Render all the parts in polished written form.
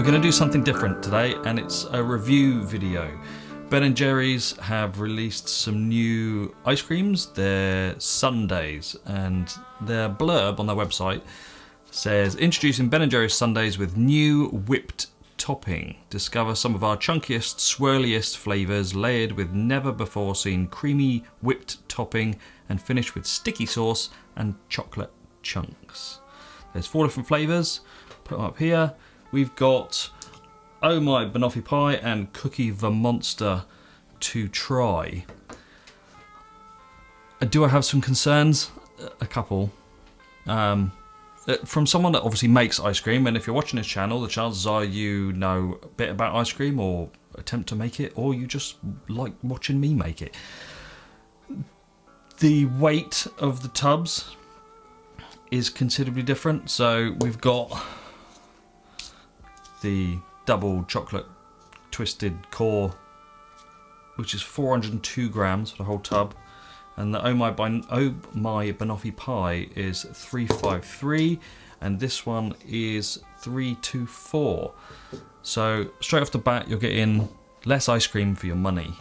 We're going to do something different today, and it's a review video. Ben & Jerry's have released some new ice creams. They're Sundaes, and their blurb on their website says, introducing Ben & Jerry's Sundaes with new whipped topping. Discover some of our chunkiest, swirliest flavours, layered with never before seen creamy whipped topping and finished with sticky sauce and chocolate chunks. There's 4 different flavours. Put them up here. We've got Oh My Banoffee Pie and Cookie Vermont-ster to try. Do I have some concerns? A couple. From someone that obviously makes ice cream, and if you're watching this channel, the chances are you know a bit about ice cream or attempt to make it, or you just like watching me make it. The weight of the tubs is considerably different. So we've got the double chocolate twisted core, which is 402 grams for the whole tub, and the Oh My Banoffee Pie is 353, and this one is 324. So straight off the bat, you're getting less ice cream for your money.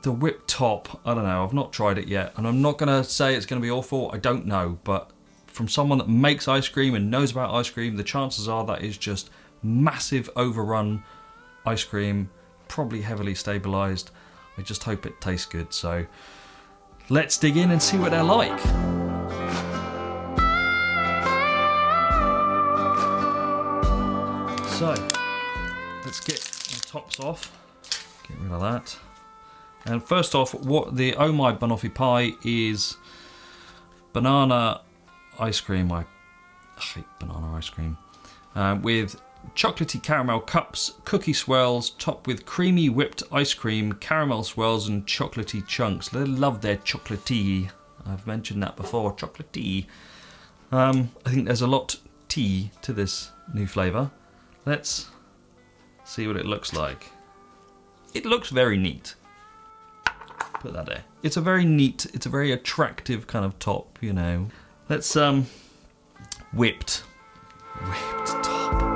The whipped top, I don't know, I've not tried it yet, and I'm not going to say it's going to be awful, I don't know, but from someone that makes ice cream and knows about ice cream, the chances are that is just massive overrun ice cream, probably heavily stabilised. I just hope it tastes good, so let's dig in and see what they're like. So, let's get the tops off, get rid of that. And first off, what the Oh My Banoffee Pie is banana ice cream. I hate banana ice cream. With chocolatey caramel cups, cookie swirls, topped with creamy whipped ice cream, caramel swirls and chocolatey chunks. They love their chocolatey. I've mentioned that before, chocolatey. I think there's a lot tea to this new flavour. Let's see what it looks like. It looks very neat. Put that there. It's a very neat, it's a very attractive kind of top, you know. Let's whipped top.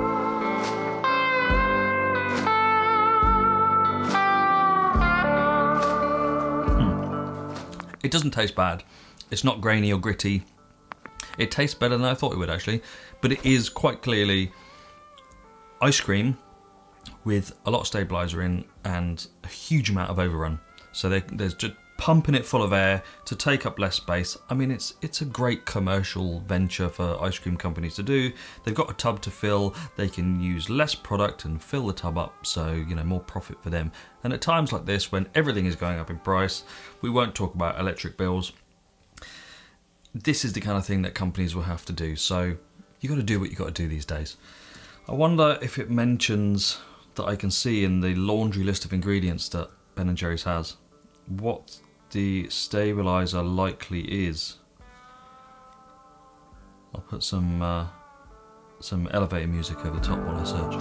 It doesn't taste bad. It's not grainy or gritty. It tastes better than I thought it would actually, but it is quite clearly ice cream with a lot of stabiliser in and a huge amount of overrun. So there's just pumping it full of air to take up less space. I mean, it's a great commercial venture for ice cream companies to do. They've got a tub to fill, they can use less product and fill the tub up, so, you know, more profit for them. And at times like this, when everything is going up in price, we won't talk about electric bills. This is the kind of thing that companies will have to do. So you got to do what you got to do these days. I wonder if it mentions that I can see in the laundry list of ingredients that Ben & Jerry's has, what the stabiliser likely is. I'll put some elevator music over the top while I search.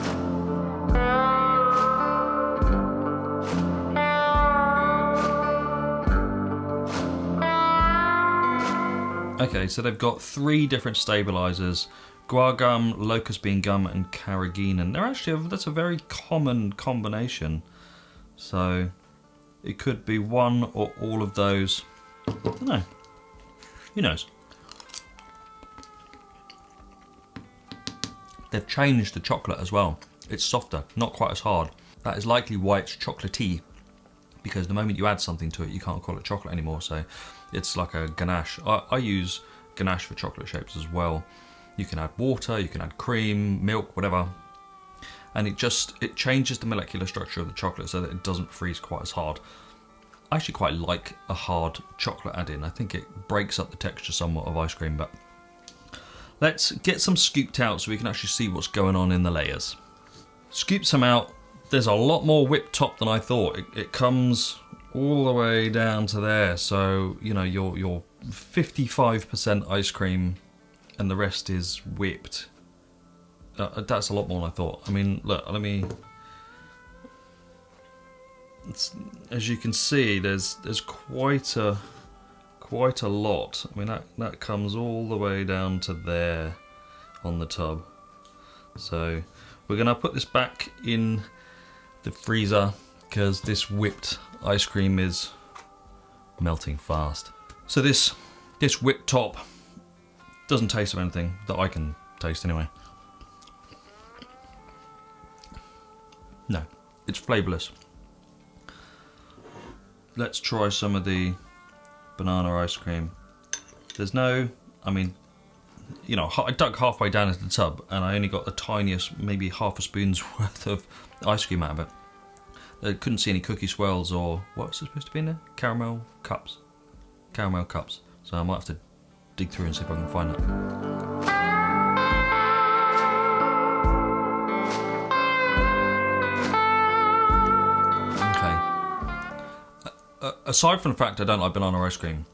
Okay, so they've got 3 different stabilisers: guar gum, locust bean gum, and carrageenan. They're actually that's a very common combination. So it could be one or all of those. I don't know. Who knows? They've changed the chocolate as well. It's softer, not quite as hard. That is likely why it's chocolatey, because the moment you add something to it, you can't call it chocolate anymore. So it's like a ganache. I use ganache for chocolate shapes as well. You can add water, you can add cream, milk, whatever. And it changes the molecular structure of the chocolate so that it doesn't freeze quite as hard. I actually quite like a hard chocolate add-in. I think it breaks up the texture somewhat of ice cream, but let's get some scooped out so we can actually see what's going on in the layers. Scoop some out. There's a lot more whipped top than I thought. It comes all the way down to there. So, you know, you're 55% ice cream and the rest is whipped. That's a lot more than I thought. I mean, look, as you can see, there's quite a lot. I mean, that comes all the way down to there on the tub. So we're gonna put this back in the freezer because this whipped ice cream is melting fast. So this whipped top doesn't taste of anything that I can taste anyway. No, it's flavourless. Let's try some of the banana ice cream. There's no, I mean, you know, I dug halfway down into the tub and I only got the tiniest, maybe half a spoon's worth of ice cream out of it. I couldn't see any cookie swirls or, what's it supposed to be in there? Caramel cups. Caramel cups. So I might have to dig through and see if I can find that. Aside from the fact I don't like banana ice cream,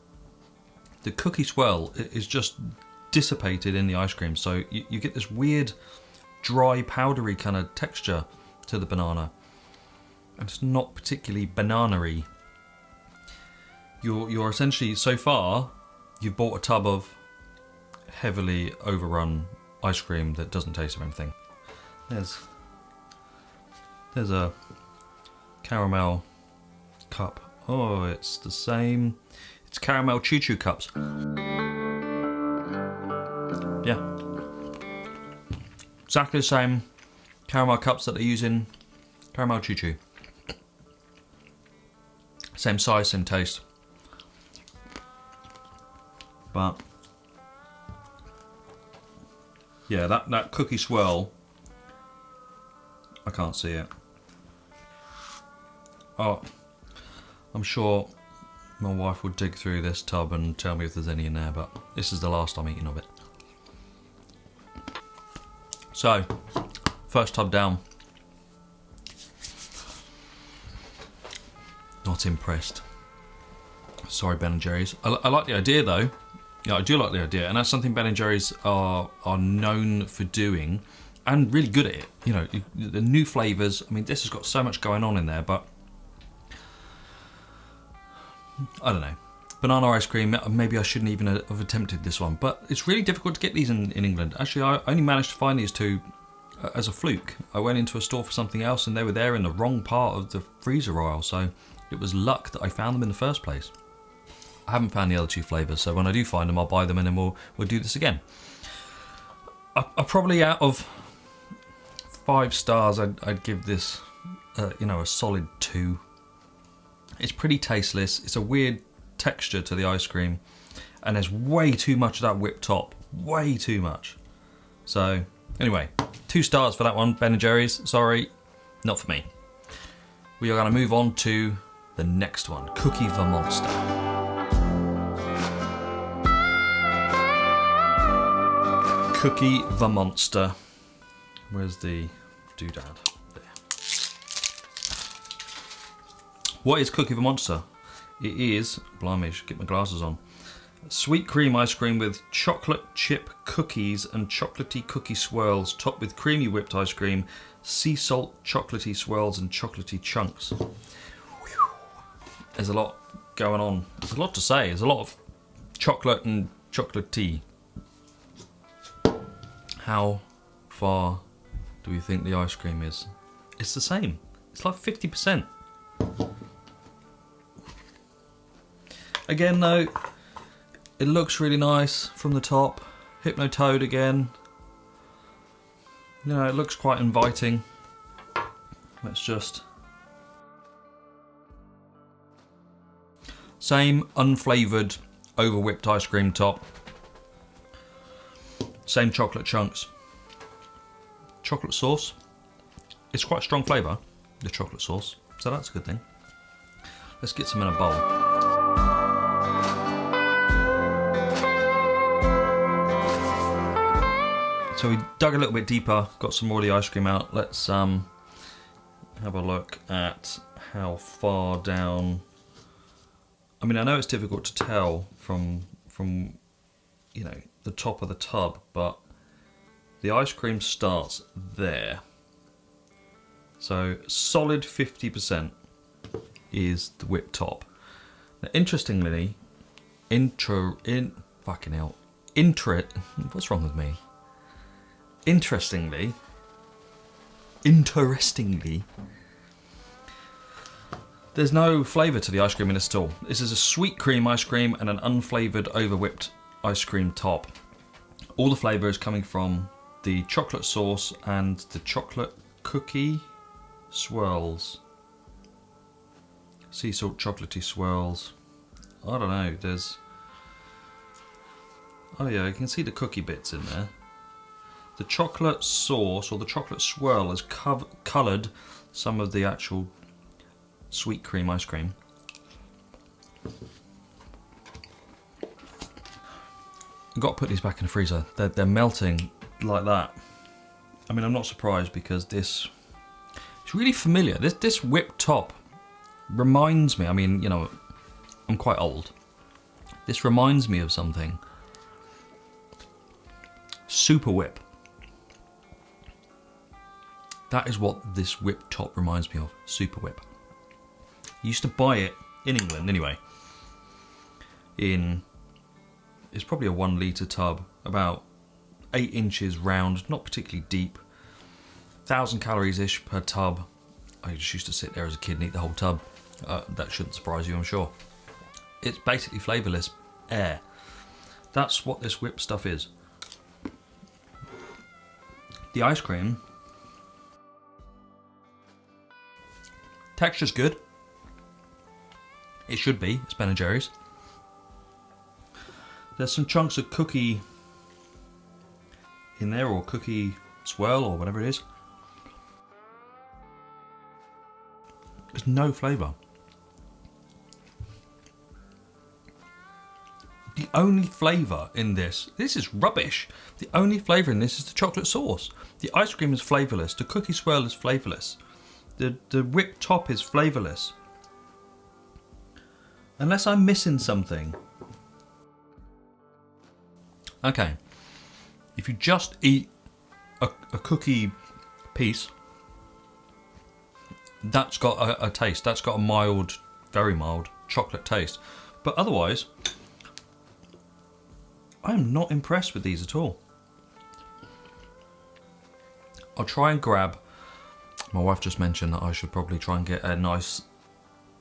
the cookie swirl is just dissipated in the ice cream, so you get this weird, dry, powdery kind of texture to the banana, and it's not particularly banana-y. You're essentially, so far, you've bought a tub of heavily overrun ice cream that doesn't taste of anything. There's a caramel cup. Oh, it's the same. It's caramel choo-choo cups. Yeah. Exactly the same caramel cups that they use in caramel choo-choo. Same size, same taste. But yeah, that cookie swirl, I can't see it. Oh, I'm sure my wife will dig through this tub and tell me if there's any in there, but this is the last I'm eating of it. So, first tub down. Not impressed. Sorry, Ben & Jerry's. I like the idea though. Yeah, I do like the idea, and that's something Ben & Jerry's are known for doing, and really good at it. You know, the new flavours. I mean, this has got so much going on in there, but I don't know. Banana ice cream, maybe I shouldn't even have attempted this one, but it's really difficult to get these in England. Actually, I only managed to find these two as a fluke. I went into a store for something else and they were there in the wrong part of the freezer aisle, so it was luck that I found them in the first place. I haven't found the other two flavours, so when I do find them, I'll buy them and then we'll do this again. I probably, out of 5 stars, I'd give this, a solid 2. It's pretty tasteless. It's a weird texture to the ice cream, and there's way too much of that whipped top. Way too much. So anyway, 2 stars for that one, Ben & Jerry's. Sorry, not for me. We are going to move on to the next one, Cookie Vermont-ster. Cookie Vermont-ster. Where's the doodad? There. What is Cookie Vermont-ster? It is, blimey, I should get my glasses on, sweet cream ice cream with chocolate chip cookies and chocolatey cookie swirls, topped with creamy whipped ice cream, sea salt chocolatey swirls and chocolatey chunks. Whew. There's a lot going on. There's a lot to say. There's a lot of chocolate and chocolatey. How far do we think the ice cream is? It's the same. It's like 50%. Again though, it looks really nice from the top. Hypno-toad again. You know, it looks quite inviting. Let's just... Same unflavoured, over-whipped ice cream top. Same chocolate chunks. Chocolate sauce. It's quite a strong flavour, the chocolate sauce, so that's a good thing. Let's get some in a bowl. So we dug a little bit deeper, got some more of the ice cream out. Let's have a look at how far down. I mean, I know it's difficult to tell from you know, the top of the tub, but the ice cream starts there. So solid 50% is the whipped top. Now, interestingly, what's wrong with me? Interestingly, interestingly, there's no flavour to the ice cream in this at all. This is a sweet cream ice cream and an unflavoured over-whipped ice cream top. All the flavour is coming from the chocolate sauce and the chocolate cookie swirls. Sea salt chocolatey swirls. I don't know, there's... Oh yeah, you can see the cookie bits in there. The chocolate sauce or the chocolate swirl has coloured some of the actual sweet cream ice cream. I've got to put these back in the freezer. They're melting like that. I mean, I'm not surprised because this... It's really familiar. This whipped top reminds me, I mean, you know, I'm quite old. This reminds me of something. Super Whip. That is what this whipped top reminds me of. Super Whip. You used to buy it in England anyway. It's probably a 1 litre tub, about 8 inches round, not particularly deep. 1,000 calories ish per tub. I just used to sit there as a kid and eat the whole tub. That shouldn't surprise you, I'm sure. It's basically flavourless air. That's what this whipped stuff is. The ice cream, texture's good. It should be, it's Ben & Jerry's. There's some chunks of cookie in there, or cookie swirl, or whatever it is. There's no flavour. The only flavour in this is rubbish. The only flavour in this is the chocolate sauce. The ice cream is flavourless. The cookie swirl is flavourless. The whipped top is flavourless. Unless I'm missing something. Okay. If you just eat a cookie piece, that's got a taste. That's got a mild, very mild chocolate taste. But otherwise, I'm not impressed with these at all. I'll try and grab... My wife just mentioned that I should probably try and get a nice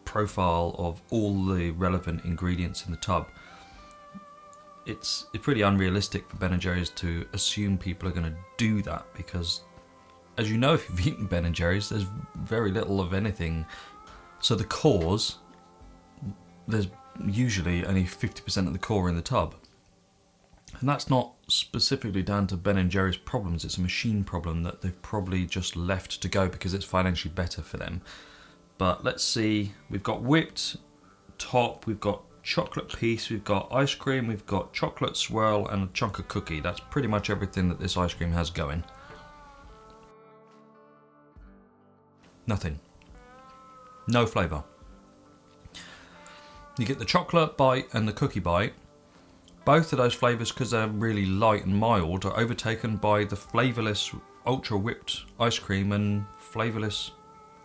profile of all the relevant ingredients in the tub. It's pretty unrealistic for Ben & Jerry's to assume people are going to do that, because as you know, if you've eaten Ben & Jerry's, there's very little of anything. So the cores, there's usually only 50% of the core in the tub. And that's not specifically down to Ben & Jerry's problems, it's a machine problem that they've probably just left to go because it's financially better for them. But let's see, we've got whipped top, we've got chocolate piece, we've got ice cream, we've got chocolate swirl and a chunk of cookie. That's pretty much everything that this ice cream has going. Nothing. No flavour. You get the chocolate bite and the cookie bite. Both of those flavours, because they're really light and mild, are overtaken by the flavourless ultra whipped ice cream and flavourless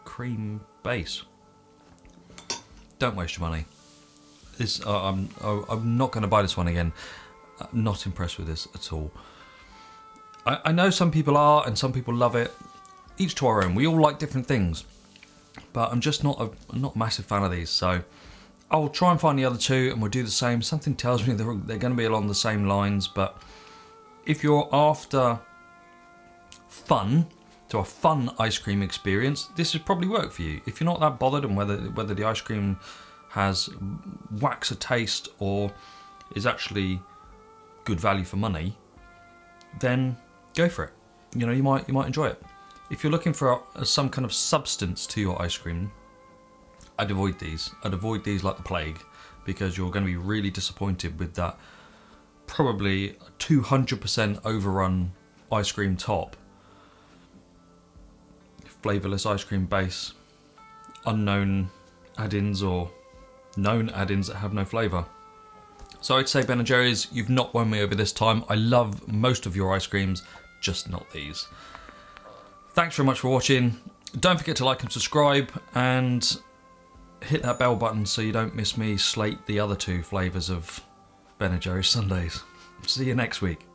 cream base. Don't waste your money. I'm not going to buy this one again. I'm not impressed with this at all. I know some people are and some people love it. Each to our own. We all like different things. But I'm just not a massive fan of these. So I'll try and find the other two and we'll do the same. Something tells me they're going to be along the same lines. But if you're after fun, to a fun ice cream experience, this would probably work for you. If you're not that bothered on whether the ice cream has wax a taste or is actually good value for money, then go for it. You know, you might enjoy it. If you're looking for some kind of substance to your ice cream, I'd avoid these. I'd avoid these like the plague, because you're going to be really disappointed with that probably 200% overrun ice cream top, flavourless ice cream base, unknown add-ins or known add-ins that have no flavour. So I'd say Ben & Jerry's, you've not won me over this time. I love most of your ice creams, just not these. Thanks very much for watching. Don't forget to like and subscribe and hit that bell button so you don't miss me slate the other two flavours of Ben & Jerry's Sundaes. See you next week.